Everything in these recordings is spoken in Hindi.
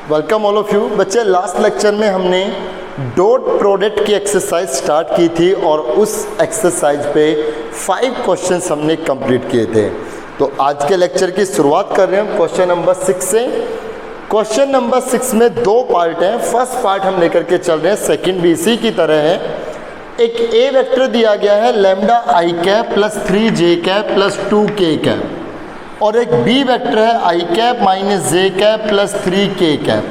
Welcome all of you. बच्चे, लास्ट लेक्चर में हमने डॉट प्रोडक्ट की एक्सरसाइज स्टार्ट की थी और उस एक्सरसाइज पे 5 क्वेश्चंस हमने कंप्लीट किए थे। तो आज के लेक्चर की शुरुआत कर रहे हैं क्वेश्चन नंबर 6 से। क्वेश्चन नंबर 6 में 2 पार्ट हैं। फर्स्ट पार्ट हम लेकर के चल रहे हैं, सेकंड भी इसी की तरह है। एक ए वेक्टर दिया गया है लैम्डा आई कैप प्लस 3 जे कैप प्लस 2 के कैप, और एक बी वेक्टर है आई कैप माइनस जे कैप प्लस 3 के कैप।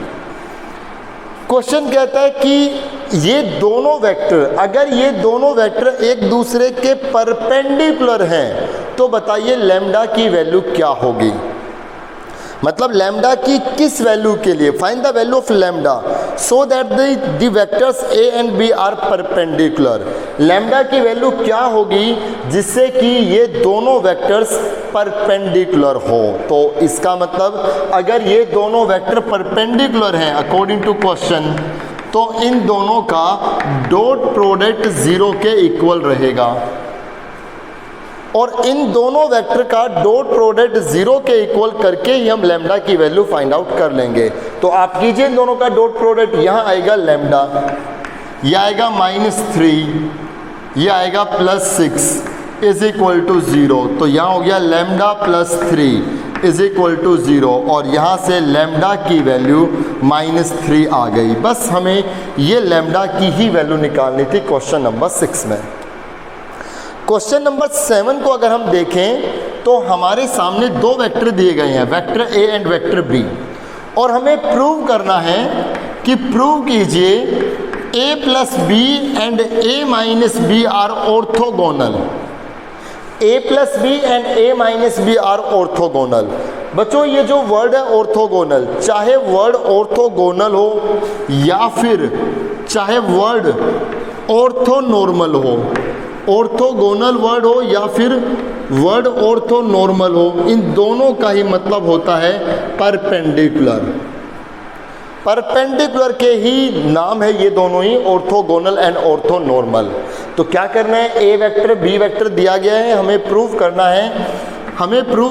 क्वेश्चन कहता है कि ये दोनों वेक्टर, अगर ये दोनों वेक्टर एक दूसरे के परपेंडिकुलर हैं तो बताइए लैम्डा की वैल्यू क्या होगी। मतलब लैम्डा की किस वैल्यू के लिए, find the value of lambda so that the vectors a and b are perpendicular. Lambda की वैल्यू क्या होगी जिससे कि ये दोनों वेक्टर्स परपेंडिकुलर हो। तो इसका मतलब अगर ये दोनों वेक्टर परपेंडिकुलर हैं अकॉर्डिंग टू क्वेश्चन, तो इन दोनों का डॉट प्रोडक्ट 0 के इक्वल रहेगा, और इन दोनों वेक्टर का डॉट प्रोडक्ट 0 के इक्वल करके ही हम लैम्डा की वैल्यू फाइंड आउट कर लेंगे। तो आप कीजिए इन दोनों का डॉट प्रोडक्ट, यहाँ आएगा लैम्डा, यह आएगा -3, यह आएगा +6 इज इक्वल टू 0। तो यहाँ हो गया लैम्डा +3 इज इक्वल टू 0, और यहाँ से लैम्डा की वैल्यू -3 आ गई। बस हमें ये लैम्डा की ही वैल्यू निकालनी थी क्वेश्चन नंबर 6 में। क्वेश्चन नंबर 7 को अगर हम देखें तो हमारे सामने 2 वेक्टर दिए गए हैं, vector A and vector B, और हमें प्रूव करना है कि प्रूव कीजिए A plus B and A minus B are orthogonal. A plus B and A minus B are orthogonal. बच्चों, ये जो वर्ड है ऑर्थोगोनल, चाहे वर्ड ऑर्थोगोनल हो या फिर चाहे वर्ड ऑर्थोनॉर्मल हो, ऑर्थोगोनल वर्ड हो या फिर वर्ड ऑर्थोनॉर्मल हो, इन दोनों का ही मतलब होता है परपेंडिकुलर। परपेंडिकुलर के ही नाम है ये दोनों ही, ऑर्थोगोनल एंड ऑर्थोनॉर्मल। तो क्या करना है, ए वेक्टर बी वेक्टर दिया गया है, हमें प्रूव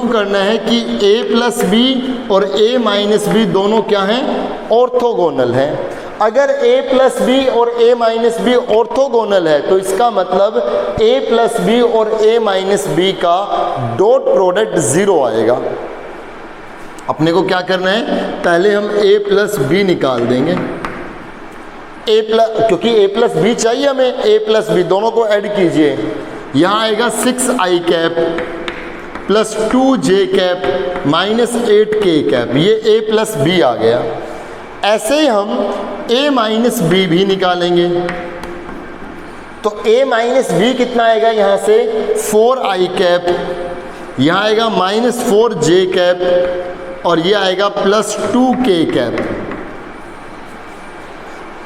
करना है कि ए प्लस बी और ए माइनस बी दोनों क्या हैं, ऑर्थोगोनल हैं। अगर a प्लस बी और a माइनस बी ऑर्थोगोनल है तो इसका मतलब a प्लस बी और a माइनस बी का डॉट प्रोडक्ट 0 आएगा। अपने को क्या करना है, पहले हम a प्लस बी निकाल देंगे, क्योंकि a प्लस बी चाहिए हमें, a प्लस बी दोनों को ऐड कीजिए। यहाँ आएगा 6 आई कैप प्लस 2 जे कैप माइनस 8 के कैप, ये a प्लस बी आ गया। ऐसे ही हम a माइनस बी भी निकालेंगे, तो a माइनस बी कितना आएगा, यहाँ से 4 आई कैप, यहाँ आएगा -4 जे कैप, और ये आएगा +2 के कैप।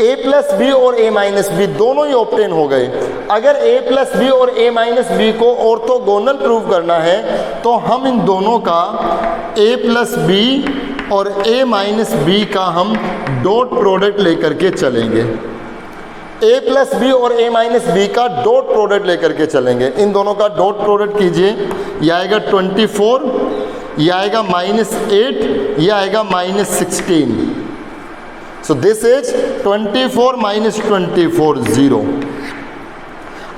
a प्लस बी और a माइनस बी दोनों ही ऑब्टेन हो गए। अगर a प्लस बी और a माइनस बी को ऑर्थोगोनल प्रूव करना है तो हम इन दोनों का a प्लस बी और a माइनस बी का हम डॉट प्रोडक्ट लेकर के चलेंगे। a प्लस बी और a माइनस बी का डॉट प्रोडक्ट लेकर के चलेंगे। इन दोनों का डॉट प्रोडक्ट कीजिए, यह आएगा 24, यह आएगा -8, यह आएगा -16। So this is 24 - 24 0।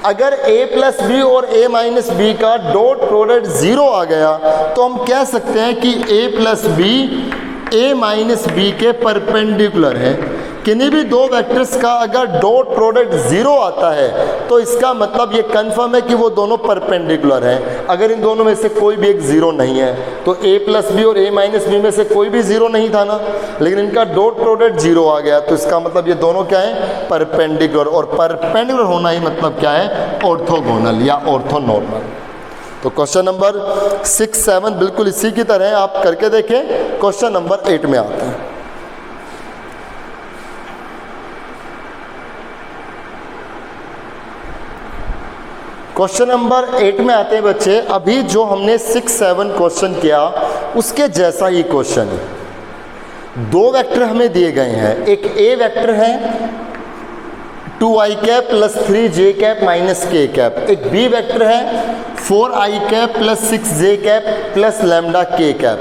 अगर a प्लस बी और a माइनस बी का डॉट प्रोडक्ट 0 आ गया तो हम कह सकते हैं कि a plus b a minus b के परपेंडिकुलर है। किन्हीं भी 2 वेक्टर्स का अगर डॉट प्रोडक्ट 0 आता है तो इसका मतलब ये कंफर्म है कि वो दोनों परपेंडिकुलर हैं। अगर इन दोनों में से कोई भी एक 0 नहीं है तो a प्लस बी और a माइनस बी में से कोई भी 0 नहीं था ना, लेकिन इनका डॉट प्रोडक्ट 0 आ गया, तो इसका मतलब ये दोनों क्या है, परपेंडिकुलर। और परपेंडिकुलर होना ही मतलब क्या है, ऑर्थोगोनल या ऑर्थोनॉर्मल। तो क्वेश्चन नंबर 6, 7 बिल्कुल इसी की तरह है, आप करके देखें। क्वेश्चन नंबर 8 में आते हैं। क्वेश्चन नंबर 8 में आते हैं बच्चे। अभी जो हमने 6, 7 क्वेश्चन किया उसके जैसा ही क्वेश्चन है। 2 वेक्टर हमें दिए गए हैं, एक a वेक्टर है 2 आई कैप प्लस 3 जे कैप माइनस के कैप, एक बी वेक्टर है 4 आई कैप प्लस 6 जे कैप प्लस लैम्डा के कैप।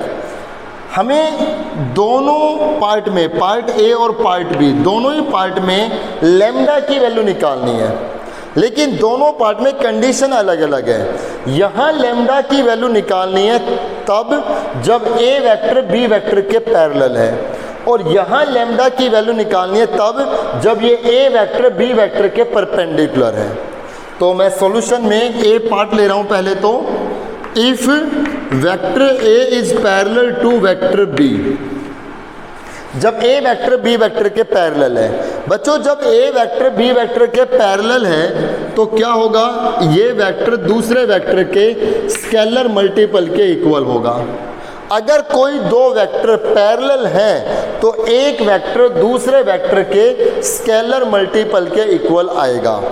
हमें दोनों पार्ट में, पार्ट ए और पार्ट बी, दोनों ही पार्ट में लैम्डा की वैल्यू निकालनी है, लेकिन दोनों पार्ट में कंडीशन अलग अलग है। यहाँ लैम्डा की वैल्यू निकालनी है तब जब ए वेक्टर बी वेक्टर के पैरेलल है, और यहाँ लैम्डा की वैल्यू निकालनी है तब जब ये ए वेक्टर बी वेक्टर के परपेंडिकुलर है। तो मैं सॉल्यूशन में ए पार्ट ले रहा हूँ पहले। तो if vector a is parallel to vector b, जब ए वेक्टर बी वेक्टर के पैरेलल है, बच्चों जब ए वेक्टर बी वेक्टर के पैरेलल है तो क्या होगा, ये वेक्टर दूसरे वेक्टर के स्केलर मल्टीपल के इक्वल होगा। अगर कोई दो वेक्टर पैरेलल हैं तो एक वेक्टर दूसरे वेक्टर के स्केलर मल्टीपल के इक्वल आएगा,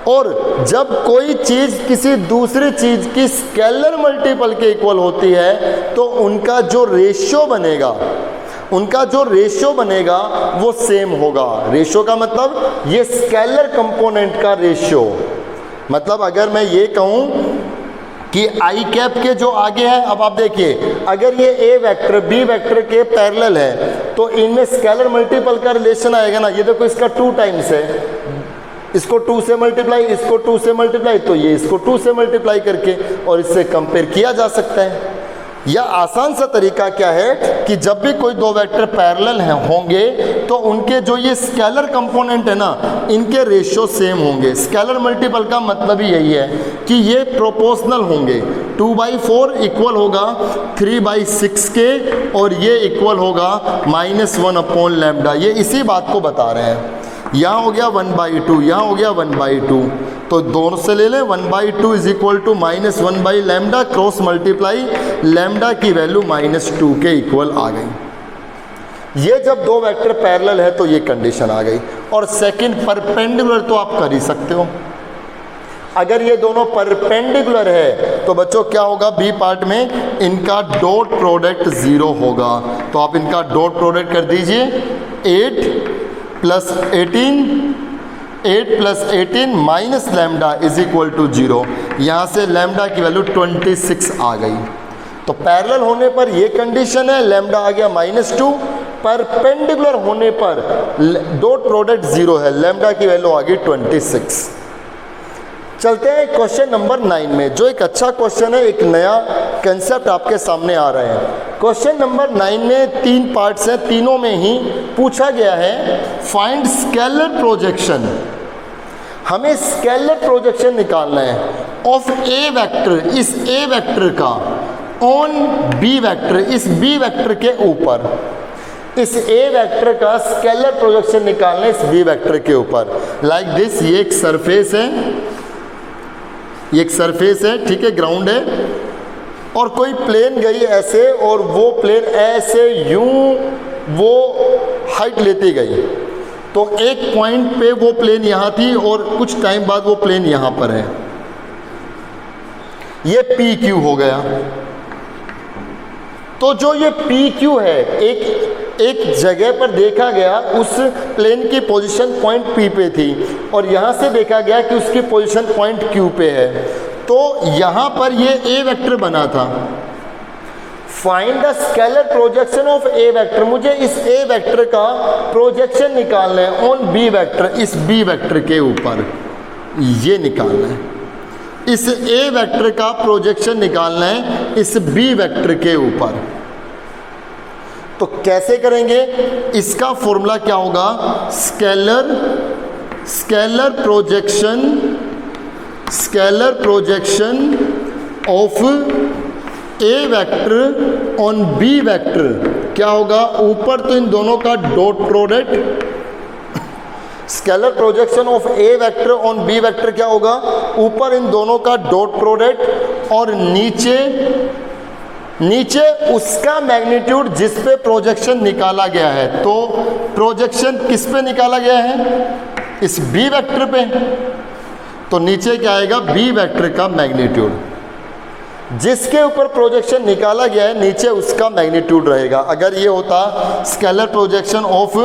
और जब कोई चीज़ किसी दूसरी चीज़ की स्केलर मल्टीपल के इक्वल होती है तो उनका जो रेशियो बनेगा वो सेम होगा। रेशियो का मतलब ये स्केलर कंपोनेंट का रेशियो। मतलब अगर मैं ये कहूँ कि आई कैप के जो आगे है, अब आप देखिए अगर ये ए वेक्टर बी वेक्टर के पैरेलल है तो इनमें स्केलर मल्टीपल का रिलेशन आएगा ना। ये देखो इसका 2 टाइम्स है, इसको 2 से मल्टीप्लाई, इसको 2 से मल्टीप्लाई, तो ये इसको 2 से मल्टीप्लाई करके और इससे कंपेयर किया जा सकता है। या आसान सा तरीका क्या है कि जब भी कोई दो वेक्टर पैरेलल होंगे तो उनके जो ये स्केलर कंपोनेंट है ना, इनके रेशियो सेम होंगे। स्केलर मल्टीपल का मतलब ही यही है कि ये प्रोपोर्शनल होंगे। 2/4 इक्वल होगा 3/6 के, और ये इक्वल होगा -1/λ। ये इसी बात को बता रहे हैं। यहाँ हो गया 1/2, यहाँ हो गया 1/2, तो दोनों से ले लें। 1/2 is equal to -1/λ, cross multiply lambda की वैल्यू -2 के इक्वल आ गई। ये जब दो वेक्टर पैरेलल है तो ये कंडीशन आ गई। और सेकंड परपेंडिकुलर तो आप कर ही सकते हो। अगर ये दोनों परपेंडिकुलर है तो बच्चों क्या होगा, बी पार्ट में इनका डॉट प्रोडक्ट 0 होगा। तो आप इनका डॉट प्रोडक्ट कर दीजिए। 8 + 18 minus lambda is equal to 0। यहाँ से लैम्डा की वैल्यू 26 आ गई। तो पैरेलल होने पर ये कंडीशन है, लैम्डा आ गया -2। परपेंडिकुलर होने पर डॉट प्रोडक्ट 0 है, लैम्डा की वैल्यू आ गई 26। चलते हैं क्वेश्चन नंबर 9 में, जो एक अच्छा क्वेश्चन है। एक नया कंसेप्ट आपके सामने आ रहा है। क्वेश्चन नंबर 9 में 3 पार्ट्स हैं, तीनों में ही पूछा गया है फाइंड स्केलर प्रोजेक्शन। हमें स्केलर प्रोजेक्शन निकालना है ऑफ ए वेक्टर, इस ए वेक्टर का ऑन बी वेक्टर, इस बी वेक्टर के ऊपर। इस ए वेक्टर का स्केलर प्रोजेक्शन निकालना है इस बी वेक्टर के ऊपर। लाइक दिस, ये एक सरफेस है, ये एक सरफेस है, ठीक है, ग्राउंड है, और कोई प्लेन गई ऐसे, और वो प्लेन ऐसे यूं वो हाइट लेती गई। तो एक पॉइंट पे वो प्लेन यहाँ थी और कुछ टाइम बाद वो प्लेन यहाँ पर है। ये पी क्यू हो गया। तो जो ये पी क्यू है, एक जगह पर देखा गया, उस प्लेन की पोजीशन पॉइंट पी पे थी, और यहाँ से देखा गया कि उसकी पोजीशन पॉइंट क्यू पे है। तो यहाँ पर ये ए वेक्टर बना था। Find the scalar projection of a vector. मुझे इस ए वेक्टर का प्रोजेक्शन निकालना है ऑन बी वेक्टर, इस बी वेक्टर के ऊपर ये निकालना है। इस ए वेक्टर का प्रोजेक्शन निकालना है इस बी वेक्टर के ऊपर। तो कैसे करेंगे, इसका फॉर्मूला क्या होगा, scalar projection of a vector on b vector क्या होगा, ऊपर तो इन दोनों का dot product. Scalar projection of a vector on b vector क्या होगा, ऊपर इन दोनों का डॉट प्रोडक्ट, और नीचे उसका मैग्नीट्यूड जिस पे प्रोजेक्शन निकाला गया है। तो प्रोजेक्शन किस पे निकाला गया है, इस बी वेक्टर पे। तो नीचे क्या आएगा, बी वेक्टर का मैग्नीट्यूड। जिसके ऊपर प्रोजेक्शन निकाला गया है नीचे उसका मैग्नीट्यूड रहेगा। अगर ये होता scalar projection of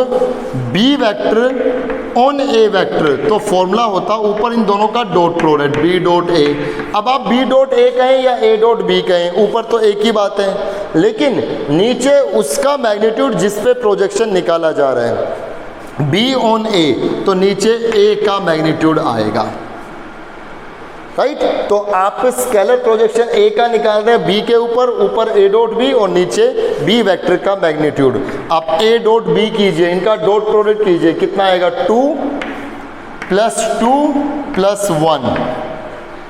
b vector on a vector, तो फॉर्मूला होता ऊपर इन दोनों का dot product b dot a. अब आप बी डॉट ए कहें या ए डॉट बी कहें, ऊपर तो एक ही बात है, लेकिन नीचे उसका मैग्नीट्यूड जिस पे प्रोजेक्शन निकाला जा रहा है, बी ऑन ए, तो नीचे ए का मैग्नीट्यूड आएगा, राइट। तो आप स्केलर प्रोजेक्शन ए का निकाल रहे हैं बी के ऊपर ए डॉट बी और नीचे बी वेक्टर का मैग्नीट्यूड। आप ए डॉट बी कीजिए, इनका डॉट प्रोडक्ट कीजिए, कितना आएगा 2 + 2 + 1,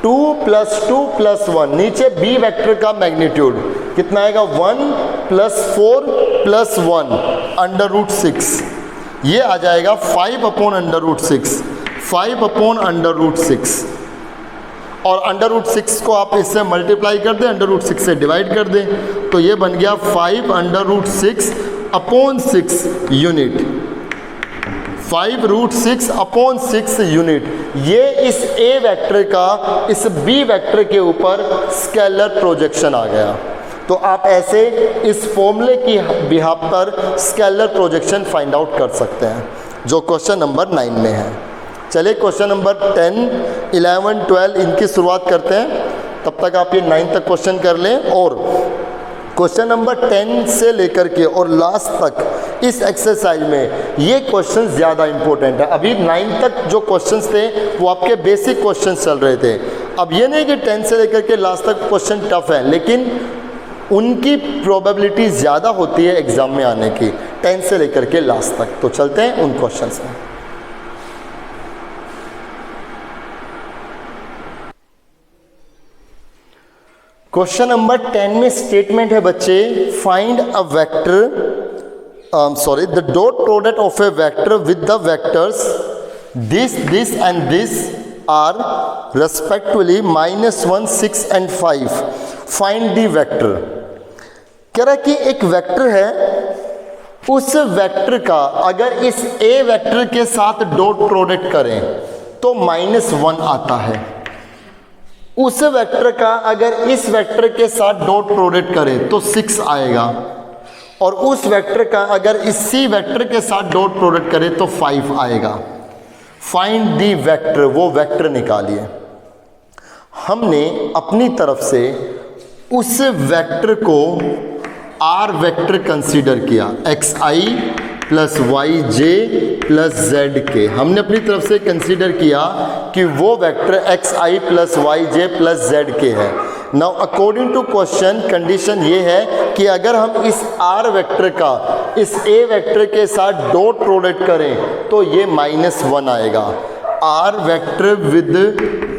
2 + 2 + 1, नीचे बी वेक्टर का मैग्नीट्यूड कितना आएगा 1 + 4 + 1 √6, ये आ जाएगा 5/√6, 5/√6, और √6 को आप इससे मल्टीप्लाई कर दें, √6 से डिवाइड कर दें, तो ये बन गया 5√6/6 यूनिट, 5√6/6 यूनिट। ये इस ए वेक्टर का इस बी वेक्टर के ऊपर स्केलर प्रोजेक्शन आ गया। तो आप ऐसे इस फॉर्मूले की बिहाफ पर स्केलर प्रोजेक्शन फाइंड आउट कर सकते हैं, जो क्वेश्चन नंबर 9 में है। चलिए क्वेश्चन नंबर 10, 11, 12 इनकी शुरुआत करते हैं, तब तक आप ये 9 तक क्वेश्चन कर लें। और क्वेश्चन नंबर 10 से लेकर के और लास्ट तक इस एक्सरसाइज में ये क्वेश्चन ज़्यादा इंपॉर्टेंट है। अभी 9 तक जो क्वेश्चंस थे वो आपके बेसिक क्वेश्चन चल रहे थे। अब ये नहीं कि 10 से लेकर के लास्ट तक क्वेश्चन टफ है, लेकिन उनकी प्रोबेबिलिटी ज़्यादा होती है एग्ज़ाम में आने की 10 से लेकर के लास्ट तक। तो चलते हैं उन क्वेश्चंस में। क्वेश्चन नंबर 10 में स्टेटमेंट है बच्चे, find a vector the dot product of a vector with the vectors this and this are respectively -1, 6 and 5, find the vector. कह रहा कि एक वेक्टर है, उस वेक्टर का अगर इस ए वेक्टर के साथ डॉट प्रोडक्ट करें तो -1 आता है, उस वेक्टर का अगर इस वेक्टर के साथ डॉट प्रोडक्ट करें तो 6 आएगा, और उस वेक्टर का अगर इसी वेक्टर के साथ डॉट प्रोडक्ट करें तो 5 आएगा। फाइंड दी वेक्टर, वो वेक्टर निकालिए। हमने अपनी तरफ से उस वेक्टर को आर वेक्टर कंसीडर किया, xi + yj + zk। हमने अपनी तरफ से कंसीडर किया कि वो वेक्टर xi + yj + zk है। Now according to question condition ये है कि अगर हम इस r वेक्टर का इस a वेक्टर के साथ डॉट प्रोडक्ट करें तो ये -1 आएगा। r vector with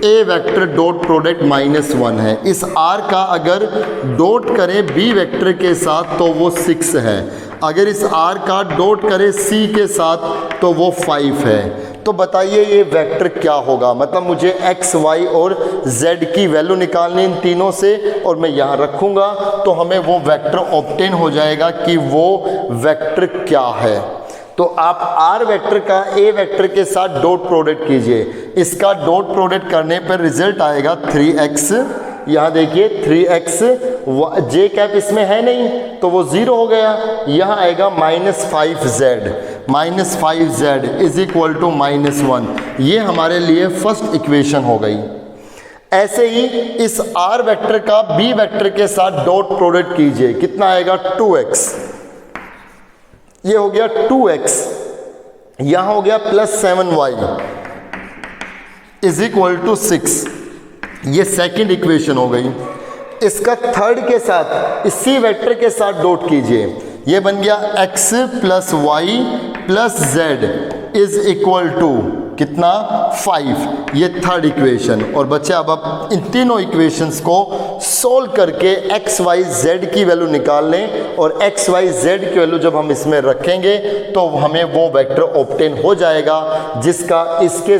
a vector dot product -1 है। इस r का अगर डॉट करें b वेक्टर के साथ तो वो 6 है, अगर इस r का डॉट करें c के साथ तो वो 5 है। तो बताइए ये वेक्टर क्या होगा? मतलब मुझे x, y और z की वैल्यू निकालनी इन तीनों से, और मैं यहाँ रखूँगा तो हमें वो वेक्टर ऑब्टेन हो जाएगा कि वो वेक्टर क्या है। तो आप r वेक्टर का a वेक्टर के साथ डॉट प्रोडक्ट कीजिए, इसका डॉट प्रोडक्ट करने पर रिजल्ट आएगा 3x। यहाँ देखिए 3x, j कैप इसमें है नहीं तो वो 0 हो गया। यहाँ आएगा -5z, -5z is equal to -1। ये हमारे लिए फर्स्ट इक्वेशन हो गई। ऐसे ही इस r वेक्टर का b वेक्टर के साथ डॉट प्रोडक्ट कीजिए, कितना आएगा 2x। ये हो गया 2x, यहाँ हो गया +7y इज इक्वल टू 6। ये सेकंड इक्वेशन हो गई। इसका थर्ड के साथ इसी वेक्टर के साथ डॉट कीजिए, ये बन गया x + y + z is equal to कितना 5। ये थर्ड इक्वेशन। और बच्चे अब आप इन तीनों इक्वेशंस को सोल्व करके x, y, z की वैल्यू निकाल लें, और x, y, z की वैल्यू जब हम इसमें रखेंगे तो हमें वो वेक्टर ऑब्टेन हो जाएगा जिसका इसके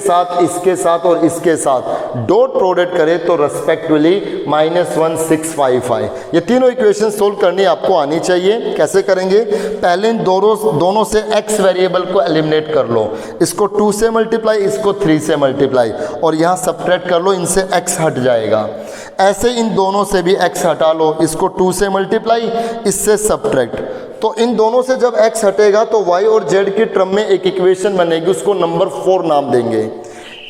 साथ और इसके साथ डॉट प्रोडक्ट करें तो रेस्पेक्टिवली -1, 6, 5 आए। ये तीनों इक्वेशन सोल्व करनी आपको आनी चाहिए। कैसे करेंगे? पहले इन दोनों से x वेरिएबल को एलिमिनेट कर लो, इसको 2 से मल्टीप्लाई मल्टीप्लाई, इसको 3 से मल्टीप्लाई, और यहाँ सब्ट्रैक्ट कर लो, इनसे x हट जाएगा। ऐसे इन दोनों से भी x हटा लो, इसको 2 से मल्टीप्लाई, इससे सब्ट्रैक्ट। तो इन दोनों से जब x हटेगा तो y और z की टर्म में एक इक्वेशन बनेगी, उसको नंबर 4 नाम देंगे।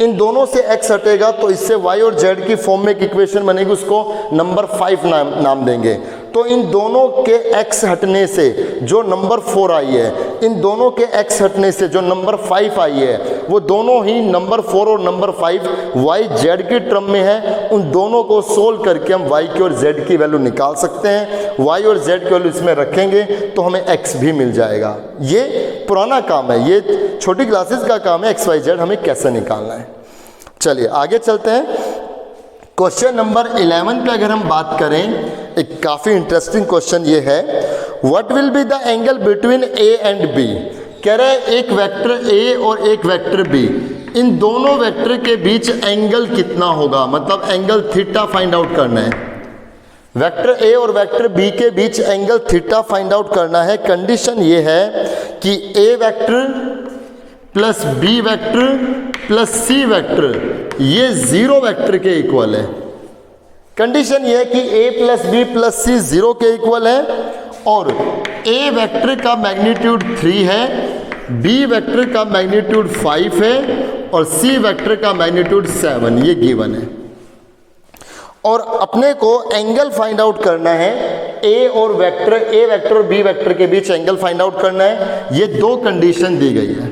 इन दोनों से x हटेगा तो इससे y और z की फॉर्म में एक इक्वेशन बनेगी, उसको नंबर 5 नाम देंगे। तो इन दोनों के x हटने से जो नंबर 4 आई है, इन दोनों के x हटने से जो नंबर 5 आई है, वो दोनों ही नंबर 4 और नंबर 5 y z की टर्म में है। उन दोनों को सोल्व करके हम y की और z की वैल्यू निकाल सकते हैं। y और z की वैल्यू इसमें रखेंगे तो हमें x भी मिल जाएगा। ये पुराना काम है, ये छोटी क्लासेस का काम है, XYZ हमें कैसे निकालना है। चलिए आगे चलते हैं। क्वेश्चन नंबर 11 पे अगर हम बात करें, एक काफ़ी इंटरेस्टिंग क्वेश्चन ये है, what will be the angle between a and b. कह रहे हैं एक वेक्टर ए और एक वेक्टर बी, इन दोनों वेक्टर के बीच एंगल कितना होगा, मतलब एंगल थीटा फाइंड आउट करना है। वेक्टर ए और वेक्टर बी के बीच एंगल थीटा फाइंड आउट करना है। कंडीशन ये है कि A vector plus B vector plus C vector ये 0 वेक्टर के इक्वल है। कंडीशन ये है कि a प्लस बी प्लस सी 0 के इक्वल है, और a वेक्टर का मैग्नीट्यूड 3 है, b वेक्टर का मैग्नीट्यूड 5 है, और c वेक्टर का मैग्नीट्यूड 7, ये गिवन है। और अपने को एंगल फाइंड आउट करना है, a और वेक्टर a वेक्टर और b वेक्टर के बीच एंगल फाइंड आउट करना है। ये 2 कंडीशन दी गई है।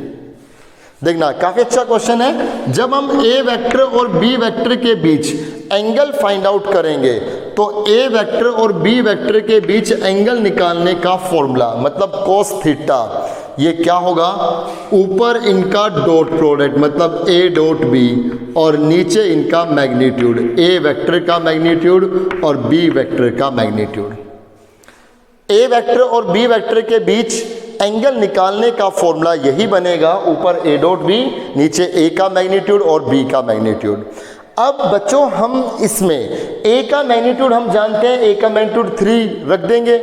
देखना काफ़ी अच्छा क्वेश्चन है। जब हम a वेक्टर और b वेक्टर के बीच एंगल फाइंड आउट करेंगे तो a वेक्टर और b वेक्टर के बीच एंगल निकालने का फॉर्मूला मतलब cos थीटा, ये क्या होगा, ऊपर इनका डॉट प्रोडक्ट मतलब a डॉट b और नीचे इनका मैग्नीट्यूड, a वेक्टर का मैग्नीट्यूड और b वेक्टर का मैग्नीट्यूड। a वेक्टर और b वेक्टर के बीच एंगल निकालने का फॉर्मूला यही बनेगा, ऊपर a डॉट b, नीचे a का मैग्नीट्यूड और b का मैग्नीट्यूड। अब बच्चों हम इसमें a का मैग्नीट्यूड हम जानते हैं, a का मैग्नीट्यूड 3 रख देंगे,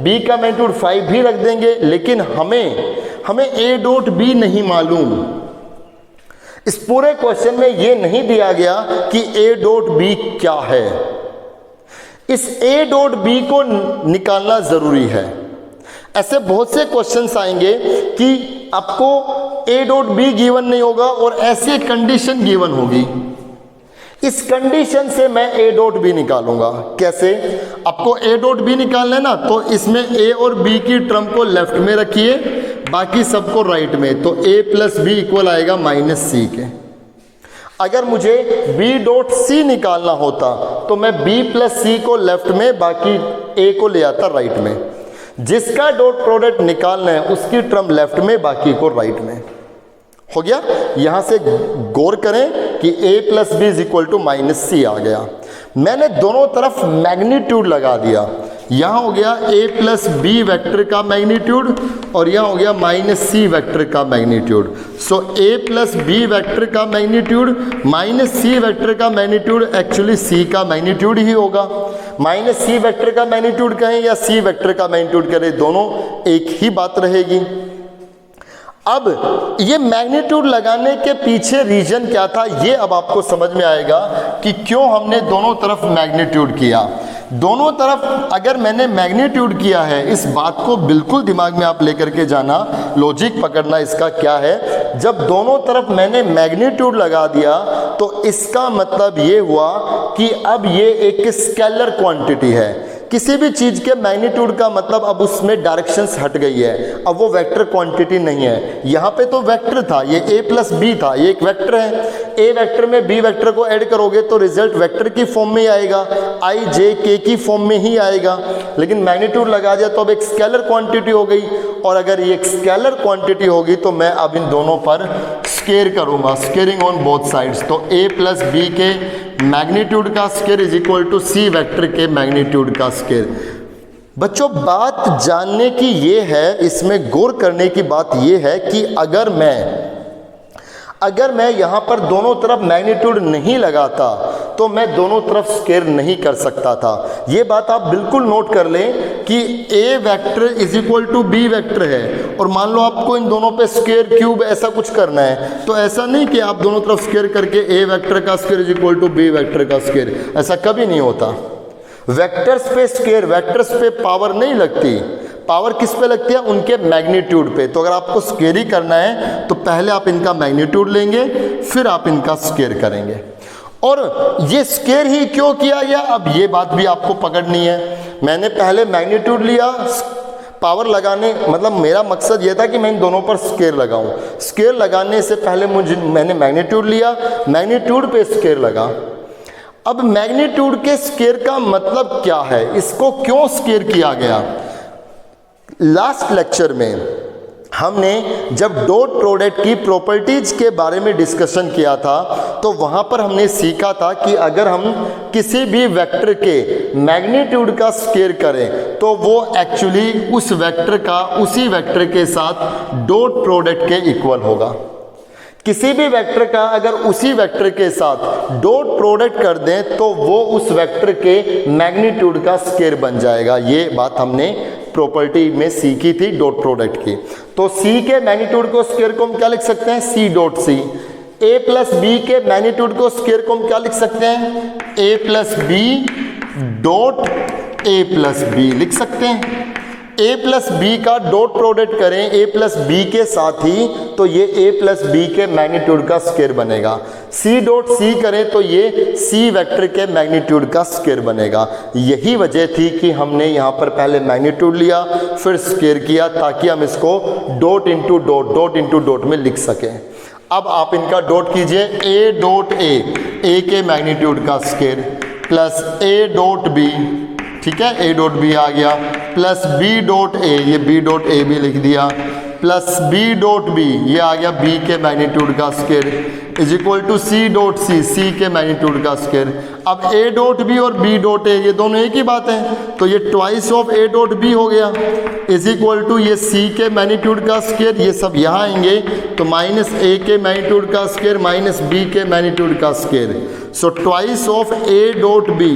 b का मैग्नीट्यूड 5 भी रख देंगे, लेकिन हमें a डॉट b नहीं मालूम। इस पूरे क्वेश्चन में ये नहीं दिया गया कि a डॉट b क्या है। इस a डॉट b को निकालना जरूरी है। ऐसे बहुत से क्वेश्चंस आएंगे कि आपको a डॉट b गिवन नहीं होगा और ऐसे कंडीशन गिवन होगी। इस कंडीशन से मैं a डॉट b निकालूंगा। कैसे? आपको a डॉट b निकालना है ना, तो इसमें a और b की टर्म को लेफ्ट में रखिए, बाकी सबको राइट में, तो a प्लस b इक्वल आएगा माइनस c के। अगर मुझे b डॉट c निकालना होता तो मैं b प्लस c को लेफ्ट में, बाकी a को ले आता राइट में। जिसका डॉट प्रोडक्ट निकालना है उसकी टर्म लेफ्ट में, बाकी को राइट में। हो गया? यहां से गौर करें कि a plus B is equal to minus C आ गया। मैंने दोनों तरफ मैग्नीट्यूड लगा दिया। यहां हो गया a प्लस बी वेक्टर का मैग्नीट्यूड और यहां हो गया माइनस सी वेक्टर का magnitude. So a plus B vector का मैग्नीट्यूड माइनस सी वेक्टर का मैग्नीट्यूड एक्चुअली c का मैग्नीट्यूड ही होगा। माइनस सी वेक्टर का मैग्नीट्यूड कहें या c वेक्टर का मैग्नीट्यूड करें, दोनों एक ही बात रहेगी। अब ये मैग्नीट्यूड लगाने के पीछे रीजन क्या था, ये अब आपको समझ में आएगा कि क्यों हमने दोनों तरफ मैग्नीट्यूड किया। दोनों तरफ अगर मैंने मैग्नीट्यूड किया है, इस बात को बिल्कुल दिमाग में आप लेकर के जाना, लॉजिक पकड़ना इसका क्या है। जब दोनों तरफ मैंने मैग्नीट्यूड लगा दिया तो इसका मतलब ये हुआ कि अब ये एक स्केलर क्वांटिटी है। किसी भी चीज के मैग्नीट्यूड का मतलब अब उसमें डायरेक्शंस हट गई है, अब वो वेक्टर क्वांटिटी नहीं है। यहाँ पे तो वेक्टर था, ये a प्लस बी था, ये एक वेक्टर है। a वेक्टर में b वेक्टर को ऐड करोगे तो रिजल्ट वेक्टर की फॉर्म में ही आएगा, i j k की फॉर्म में ही आएगा। लेकिन मैग्नीट्यूड लगा दिया तो अब एक स्केलर क्वांटिटी हो गई, और अगर ये एक स्केलर क्वांटिटी होगी तो मैं अब इन दोनों पर स्केयर करूंगा, स्केयरिंग ऑन बोथ साइड्स। तो a प्लस बी के मैग्नीट्यूड का square is equal to c vector के मैग्नीट्यूड का स्केयर। बच्चों बात जानने की ये है, इसमें गौर करने की बात ये है कि अगर मैं यहाँ पर दोनों तरफ मैग्नीट्यूड नहीं लगाता तो मैं दोनों तरफ स्क्वायर नहीं कर सकता था। ये बात आप बिल्कुल नोट कर लें कि A vector is equal to B vector है और मान लो आपको इन दोनों पे स्क्वायर क्यूब ऐसा कुछ करना है, तो ऐसा नहीं कि आप दोनों तरफ स्क्वायर करके ए वेक्टर का square is equal to B vector का स्क्वायर, ऐसा कभी नहीं होता। वेक्टर्स पे स्क्वायर, वेक्टर्स पे पावर नहीं लगती, पावर किस पे लगती है? उनके मैग्नीट्यूड पे। तो अगर आपको स्क्वायर ही करना है तो पहले आप इनका मैग्नीट्यूड लेंगे, फिर आप इनका स्क्वायर करेंगे। और ये स्क्वायर ही क्यों किया गया, अब ये बात भी आपको पकड़नी है। मैंने पहले मैग्नीट्यूड लिया, पावर लगाने, मतलब मेरा मकसद ये था कि मैं इन दोनों पर स्क्वायर लगाऊं। स्क्वायर लगाने से पहले मैंने मैग्नीट्यूड लिया, मैग्नीट्यूड पे स्क्वायर लगा। अब मैग्नीट्यूड के स्क्वायर का मतलब क्या है, इसको क्यों स्क्वायर किया गया? लास्ट लेक्चर में हमने जब डॉट प्रोडक्ट की प्रॉपर्टीज के बारे में डिस्कशन किया था तो वहां पर हमने सीखा था कि अगर हम किसी भी वेक्टर के मैग्नीट्यूड का स्क्वायर करें तो वो एक्चुअली उस वेक्टर का उसी वेक्टर के साथ डॉट प्रोडक्ट के इक्वल होगा। किसी भी वेक्टर का अगर उसी वेक्टर के साथ डॉट प्रोडक्ट कर दें तो वो उस वेक्टर के मैग्नीट्यूड का स्क्वायर बन जाएगा। ये बात हमने प्रॉपर्टी में सीखी थी डॉट प्रोडक्ट की। तो सी के मैग्नीट्यूड को स्क्वायर को हम क्या लिख सकते हैं? C dot C. A plus B के मैग्नीट्यूड को स्क्वायर को हम क्या लिख सकते हैं? A plus B dot A plus B लिख सकते हैं। ए प्लस बी का डॉट प्रोडक्ट करें ए प्लस बी के साथ ही तो ये ए प्लस बी के मैग्नीट्यूड का स्क्वायर बनेगा। सी डॉट सी करें तो ये सी वेक्टर के मैग्नीट्यूड का स्क्वायर बनेगा। यही वजह थी कि हमने यहाँ पर पहले मैग्नीट्यूड लिया फिर स्क्वायर किया ताकि हम इसको डॉट इंटू डॉट में लिख सकें। अब आप इनका डॉट कीजिए, ए डॉट ए के मैग्नीट्यूड का square plus a dot b, ठीक है, ए डॉट बी आ गया, प्लस बी डॉट ए, ये बी डॉट ए भी लिख दिया, प्लस बी डॉट बी, ये आ गया बी के मैग्नीट्यूड का square is equal to c dot c के मैग्नीट्यूड का स्क्वायर। अब ए डॉट बी और बी डॉट ए ये दोनों एक ही बात है, तो ये twice of a dot b हो गया इज इक्वल टू ये सी के मैग्नीट्यूड का स्क्वायर, ये सब यहाँ आएंगे तो माइनस ए के मैग्नीट्यूड का स्क्वायर माइनस बी के मैग्नीट्यूड का square. So twice of a dot b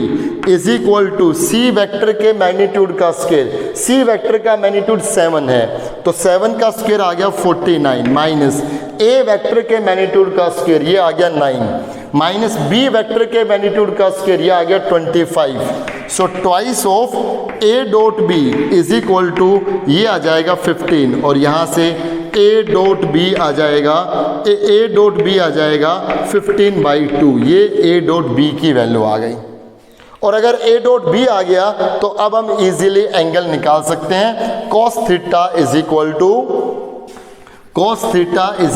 is equal to c vector के मैग्नीट्यूड का स्क्वायर। सी वेक्टर का मैग्नीट्यूड 7 है तो 7 का स्क्वायर आ गया 49 माइनस ए वेक्टर के मैग्नीट्यूड का स्क्वायर ये आ गया 9 माइनस बी वेक्टर के मैग्नीट्यूड का स्क्वायर ये आ गया 25। So twice of a dot b is equal to ये आ जाएगा 15 और यहाँ से ए डॉट बी आ जाएगा, ए डॉट बी आ जाएगा 15/2, ये ए डॉट बी की वैल्यू आ गई। और अगर ए डॉट बी आ गया तो अब हम इजीली एंगल निकाल सकते हैं। cos theta is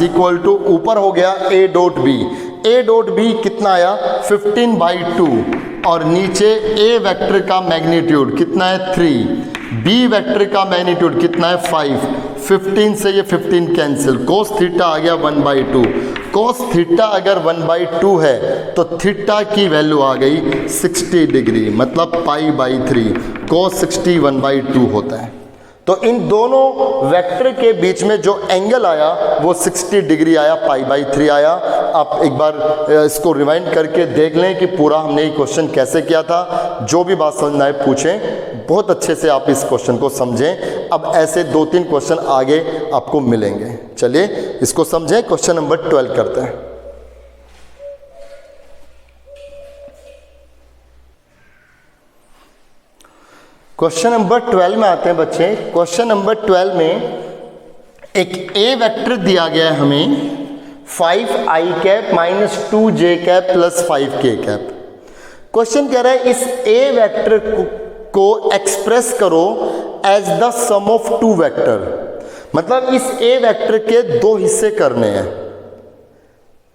equal to ऊपर हो गया ए डॉट बी कितना आया 15/2 और नीचे ए वेक्टर का मैग्नीट्यूड कितना है 3, बी वेक्टर का मैग्नीट्यूड कितना है 5, 15 से ये 15 कैंसिल, cos थीटा आ गया 1/2। cos थीटा अगर 1/2 है तो थीटा की वैल्यू आ गई 60 डिग्री, मतलब π/3, cos 60 1/2 होता है। तो इन दोनों वेक्टर के बीच में जो एंगल आया वो 60 डिग्री आया, π/3 आया। आप एक बार इसको रिवाइंड करके देख लें कि पूरा हमने ये क्वेश्चन कैसे किया था। जो भी बात समझ आए पूछें, बहुत अच्छे से आप इस क्वेश्चन को समझें। अब ऐसे 2-3 क्वेश्चन आगे आपको मिलेंगे। चलिए इसको समझें। क्वेश्चन नंबर 12 करते हैं। क्वेश्चन नंबर 12 में आते हैं बच्चे। क्वेश्चन नंबर 12 में एक ए वेक्टर दिया गया है हमें 5i cap minus 2j cap plus 5k cap. Question कह रहा है इस ए वेक्टर को एक्सप्रेस करो as the sum of 2 vector, मतलब इस ए वेक्टर के 2 हिस्से करने हैं,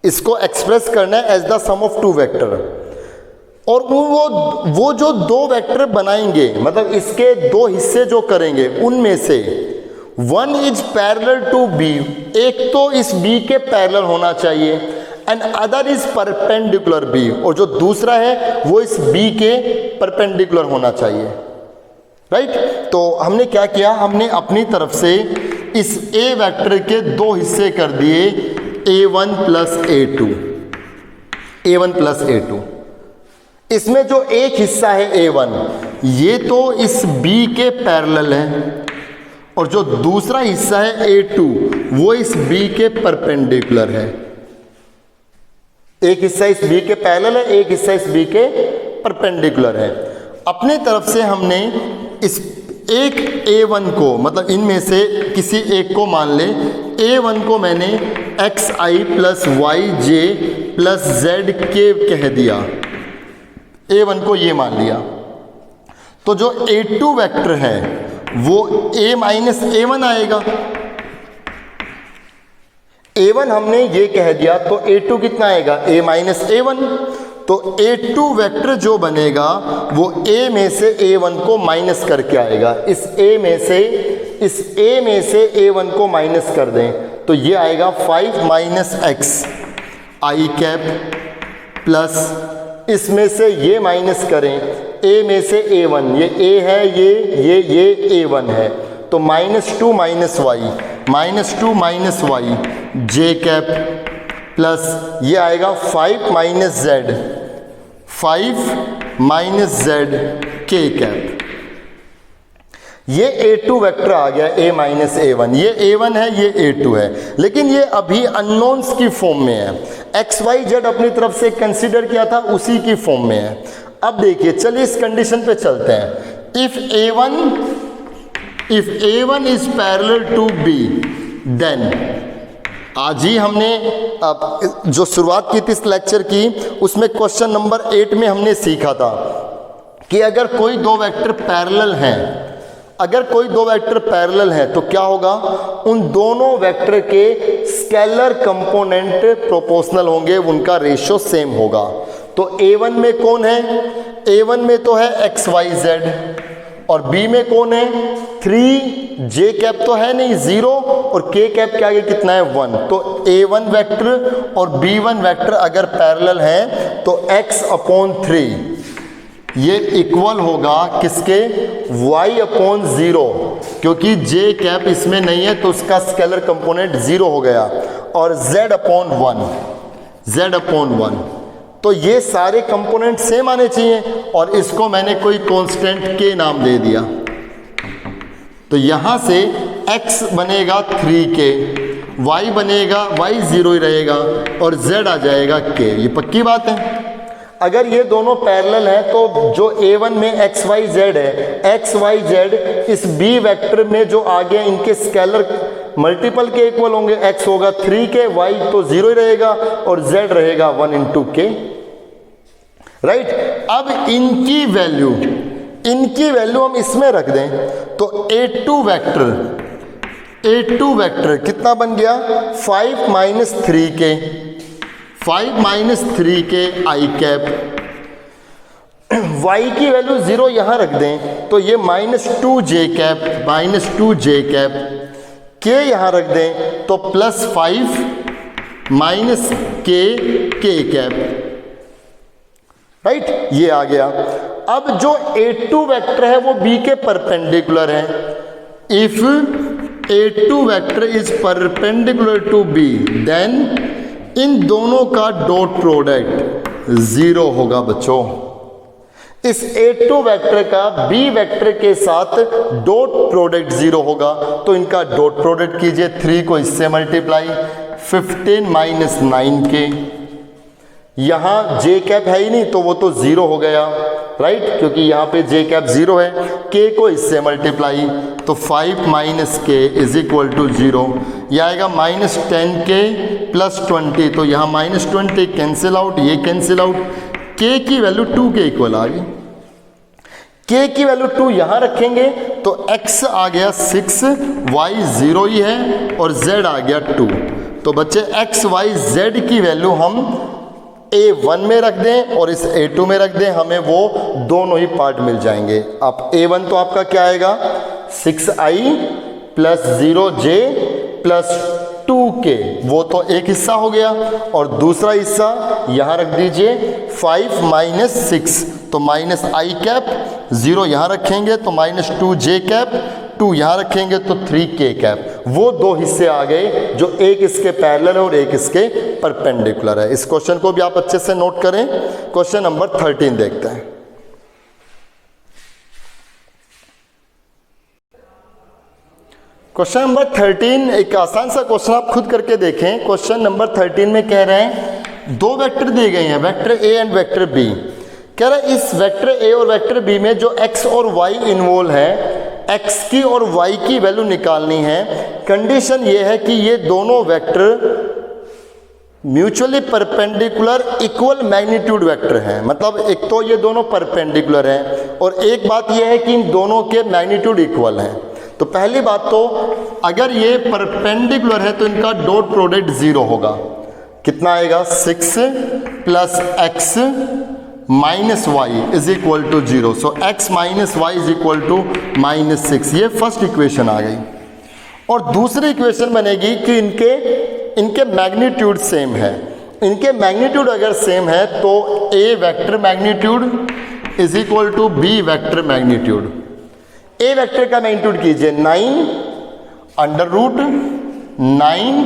इसको एक्सप्रेस करना है as the sum of 2 vector. और वो जो 2 वेक्टर बनाएंगे, मतलब इसके 2 हिस्से जो करेंगे उनमें से 1 इज पैरेलल टू बी, एक तो इस बी के पैरेलल होना चाहिए, and other is perpendicular b, और जो दूसरा है वो इस बी के परपेंडिकुलर होना चाहिए। राइट? तो हमने क्या किया, हमने अपनी तरफ से इस ए वेक्टर के 2 हिस्से कर दिए a1 प्लस a2, इसमें जो एक हिस्सा है A1 ये तो इस B के पैरेलल है, और जो दूसरा हिस्सा है A2 वो इस B के परपेंडिकुलर है। एक हिस्सा इस B के पैरेलल है, एक हिस्सा इस B के परपेंडिकुलर है। अपने तरफ से हमने इस एक A1 को, मतलब इनमें से किसी एक को मान ले, A1 को मैंने xi plus yj plus zk कह दिया, A1 को ये मान लिया। तो जो A2 वेक्टर है वो A माइनस A1 आएगा। A1 हमने ये कह दिया तो A2 कितना आएगा, A माइनस A1। तो A2 वेक्टर जो बनेगा वो A में से A1 को माइनस करके आएगा। इस A में से A1 को माइनस कर दें तो ये आएगा 5 minus x i cap plus इसमें से ये माइनस करें A में से A1, ये A है, ये A1 है, तो -2 minus y j cap plus ये आएगा 5 माइनस z k कैप। ये A2 वेक्टर आ गया A माइनस A1, ये A1 है, ये A2 है, लेकिन ये अभी अननोन्स की फॉर्म में है। x y z अपनी तरफ से कंसीडर किया था उसी की फॉर्म में है। अब देखिए, चलिए इस कंडीशन पे चलते हैं। If A1 is parallel to B then, आज ही हमने अब जो शुरुआत की थी इस लेक्चर की उसमें क्वेश्चन नंबर 8 में हमने सीखा था कि अगर कोई दो वेक्टर पैरेलल हैं, तो क्या होगा, उन दोनों वेक्टर के स्केलर कंपोनेंट प्रोपोर्शनल होंगे, उनका रेशियो सेम होगा। तो A1 में कौन है, A1 में तो है XYZ, और B में कौन है 3, J कैप तो है नहीं 0, और K कैप के आगे कितना है 1। तो A1 वेक्टर और B1 वेक्टर अगर पैरेलल हैं तो x/3 ये इक्वल होगा किसके, y/0, क्योंकि J कैप इसमें नहीं है तो उसका स्केलर कंपोनेंट 0 हो गया, और z/1। तो ये सारे कंपोनेंट सेम आने चाहिए, और इसको मैंने कोई कांस्टेंट k नाम दे दिया। तो यहां से x बनेगा 3k, y बनेगा y 0 ही रहेगा, और z आ जाएगा k। ये पक्की बात है। अगर ये दोनों पैरेलल हैं तो जो A1 में XYZ है, XYZ इस B वेक्टर में जो आ गया इनके स्केलर मल्टीपल के इक्वल होंगे। x होगा 3k, y तो 0 ही रहेगा, और z रहेगा 1 × k, राइट। अब इनकी वैल्यू हम इसमें रख दें तो A2 वेक्टर कितना बन गया, 5 minus 3k i cap. y की वैल्यू 0 यहां रख दें तो ये -2j कैप, k यहां रख दें तो +5 माइनस k कैप, राइट। ये आ गया। अब जो A2 वेक्टर है वो B के परपेंडिकुलर है। If A2 vector is perpendicular to B then इन दोनों का डॉट प्रोडक्ट 0 होगा बच्चों। इस A2 वेक्टर का B वेक्टर के साथ डॉट प्रोडक्ट 0 होगा, तो इनका डॉट प्रोडक्ट कीजिए। 3 को इससे मल्टीप्लाई, 15 माइनस 9k। यहाँ j कैप है ही नहीं तो वो तो 0 हो गया, राइट, क्योंकि यहाँ पे j कैप 0 है। k को इससे मल्टीप्लाई तो 5 minus k is equal to 0। यह आएगा -10k प्लस 20, तो यहाँ -20 कैंसिल आउट, ये कैंसिल आउट। k की वैल्यू 2 के इक्वल आ गई। k की वैल्यू 2 यहाँ रखेंगे तो x आ गया 6, y 0 ही है, और z आ गया 2। तो बच्चे x y z की वैल्यू हम A1 में रख दें और इस A2 में रख दें, हमें वो दोनों ही पार्ट मिल जाएंगे। अब A1 तो आपका क्या आएगा, 6i plus 0j plus 2k, वो तो एक हिस्सा हो गया, और दूसरा हिस्सा यहाँ रख दीजिए 5 माइनस 6, तो -i कैप, 0 यहाँ रखेंगे तो -2j कैप 2 यहाँ रखेंगे तो 3k कैप। वो दो हिस्से आ गए जो एक इसके पैरेलल है और एक इसके परपेंडिकुलर है। इस क्वेश्चन को भी आप अच्छे से नोट करें। क्वेश्चन नंबर 13 देखते हैं। क्वेश्चन नंबर 13 एक आसान सा क्वेश्चन, आप खुद करके देखें। क्वेश्चन नंबर 13 में कह रहे हैं दो वेक्टर दिए गए हैं, vector A and vector b. कह रहा है इस वेक्टर ए और वेक्टर बी में जो एक्स और वाई इन्वॉल्व है, एक्स की और वाई की वैल्यू निकालनी है। कंडीशन ये है कि ये दोनों vector mutually perpendicular equal magnitude vector हैं। मतलब एक तो ये दोनों परपेंडिकुलर हैं और एक बात ये है कि इन दोनों के मैग्नीट्यूड इक्वल हैं। तो पहली बात तो अगर ये परपेंडिकुलर है तो इनका डॉट प्रोडक्ट 0 होगा। कितना आएगा? 6 plus x minus y is equal to 0। So x minus y is equal to -6। ये फर्स्ट इक्वेशन आ गई। और दूसरी इक्वेशन बनेगी कि इनके मैग्नीट्यूड सेम है। इनके मैग्नीट्यूड अगर सेम है तो A vector magnitude is equal to B vector magnitude. A vector का मैग्नीट्यूड कीजिए 9 under root 9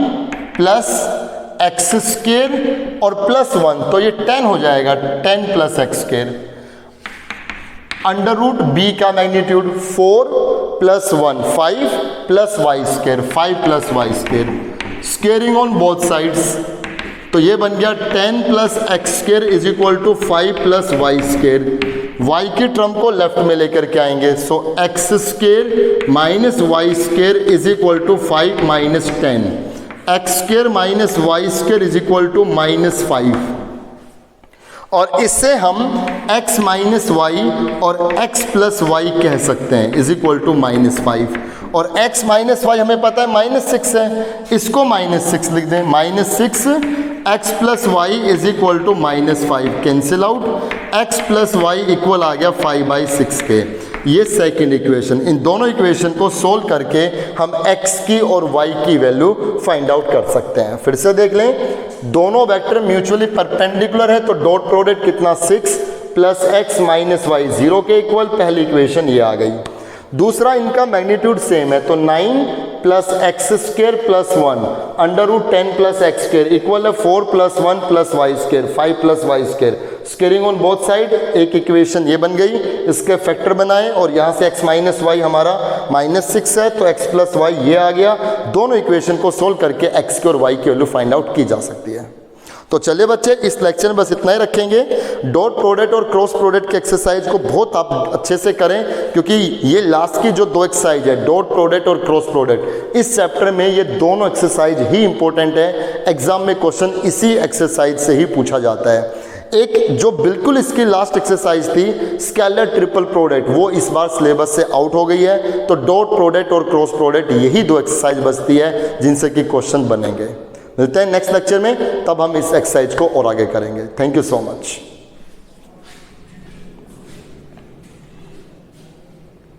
plus x square और प्लस 1, तो ये 10 हो जाएगा, 10 plus x square. Under root B का magnitude 4 plus 1 5 plus Y square, 5 plus Y square. Squaring on both sides, तो ये बन गया 10 plus x square is equal to 5 plus Y square. y की टर्म को लेफ्ट में लेकर के आएंगे। So X square minus Y square is equal to 5 minus 10। X square minus Y square is equal to -5। और इससे हम x माइनस वाई और x प्लस वाई कह सकते हैं इज इक्वल टू -5। और x माइनस वाई हमें पता है -6 है, इसको -6 लिख दें। -6 x plus Y is equal to -5। Cancel out, x plus Y equal आ गया 5/6 के। ये सेकेंड इक्वेशन। इन दोनों इक्वेशन को सोल्व करके हम x की और y की वैल्यू फाइंड आउट कर सकते हैं। फिर से देख लें, दोनों वेक्टर म्यूचुअली परपेंडिकुलर है तो डॉट प्रोडक्ट कितना 6 प्लस एक्स माइनस वाई 0 के इक्वल। पहली इक्वेशन ये आ गई। दूसरा, इनका मैग्नीट्यूड सेम है तो 9 plus x square plus 1 under root 10 plus x square equal है 4 plus 1 plus Y square, 5 plus Y square. Squaring on both side, एक इक्वेशन ये बन गई। इसके फैक्टर बनाए और यहाँ से x माइनस वाई हमारा -6 है तो x प्लस वाई ये आ गया। दोनों इक्वेशन को सोल्व करके x की और y की वैल्यू फाइंड आउट की जा सकती है। तो चलिए बच्चे, इस लेक्चर में बस इतना ही रखेंगे। डॉट प्रोडक्ट और क्रॉस प्रोडक्ट के एक्सरसाइज को बहुत आप अच्छे से करें, क्योंकि ये लास्ट की जो दो एक्सरसाइज है, डॉट प्रोडक्ट और क्रॉस प्रोडक्ट, इस चैप्टर में ये दोनों एक्सरसाइज ही इंपॉर्टेंट है। एग्जाम में क्वेश्चन इसी एक्सरसाइज से ही पूछा जाता है। एक जो बिल्कुल इसकी लास्ट एक्सरसाइज थी स्केलर ट्रिपल प्रोडक्ट, वो इस बार सिलेबस से आउट हो गई है। तो डॉट प्रोडक्ट और क्रॉस प्रोडक्ट यही दो एक्सरसाइज बचती है जिनसे कि क्वेश्चन बनेंगे। मिलते हैं नेक्स्ट लेक्चर में, तब हम इस एक्सरसाइज को और आगे करेंगे। Thank you so much.